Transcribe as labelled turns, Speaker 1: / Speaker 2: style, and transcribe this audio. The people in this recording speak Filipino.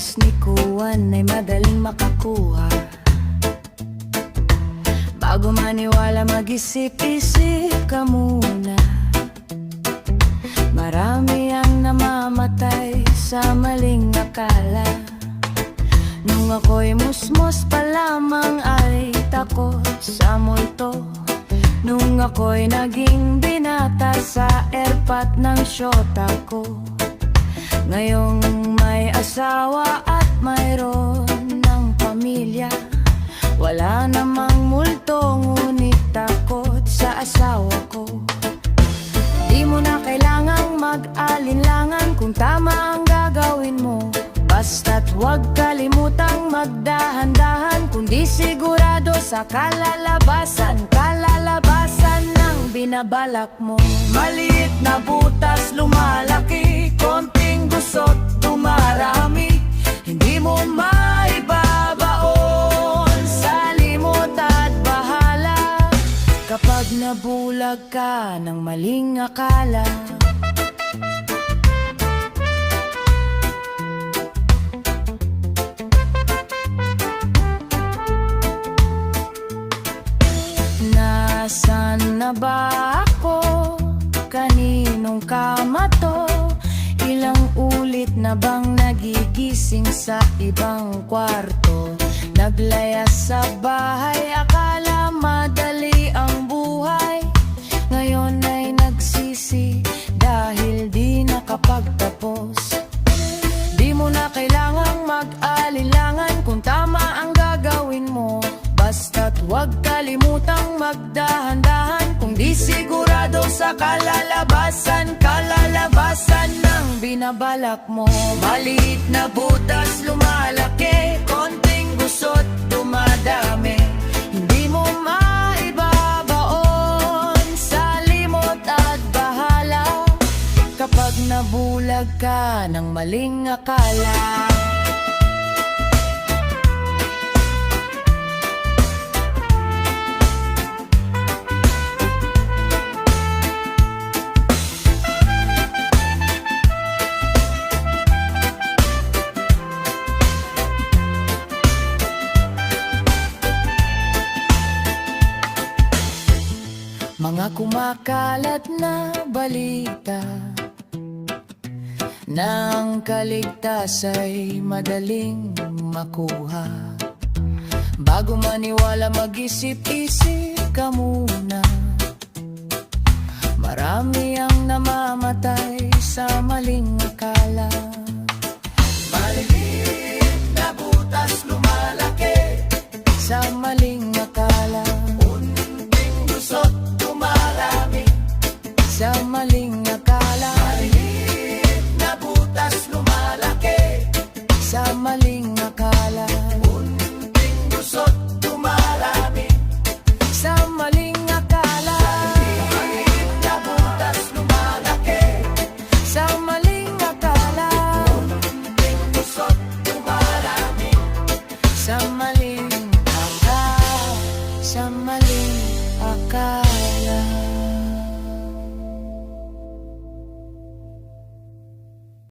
Speaker 1: kilos ni Kuwan ay madaling makakuha. Bago maniwala, mag-isip-isip ka muna. Marami ang namamatay sa maling akala. Nung ako'y musmos pa lamang ay takot sa multo. Nung ako'y naging binata sa airpot ng syota ko. Ngayong may asawa at mayroon ng pamilya, wala namang multo ngunit takot sa asawa ko. Di mo na kailangang mag-alinlangan kung tama ang gagawin mo. Basta't huwag kalimutang magdahan-dahan, kundi sigurado sa kalalabasan ng binabalak mo. Maliit na butas lumalaki, konting gusot dumarami. Hindi mo maibabaon sa limot at bahala kapag nabulag ka ng maling akala. Nasaan na ba ako? Kaninong kama to? Ilang ulit na bang nagigising sa ibang kwarto? Naglayas sa bahay, akala madali ang buhay. Ngayon ay nagsisi dahil di nakapagtapos. Di mo na kailangang mag-alinlangan kung tama ang gagawin mo. Basta't huwag kalimutang magdahan-dahan, kung di sigurado sa kalalabasan ng binabalak mo. Maliit na butas lumalaki, konting gusot dumadami. Hindi mo maibabaon sa limot at bahala kapag nabulag ka ng maling akala. Mga kumakalat na balita ng kaligtas ay madaling makuha. Bago maniwala, mag-isip-isip ka muna. Marami ang namamatay sa maling akala. Maliliit na butas lumalaki sa maling akala. Unting gusot dumarami sa maling akala. Maliliit na butas lumalaki sa maling akala. Unting gusot dumarami sa maling akala. Maliliit na butas lumalaki sa maling akala. Unting gusot dumarami sa maling akala. Sa maling akala.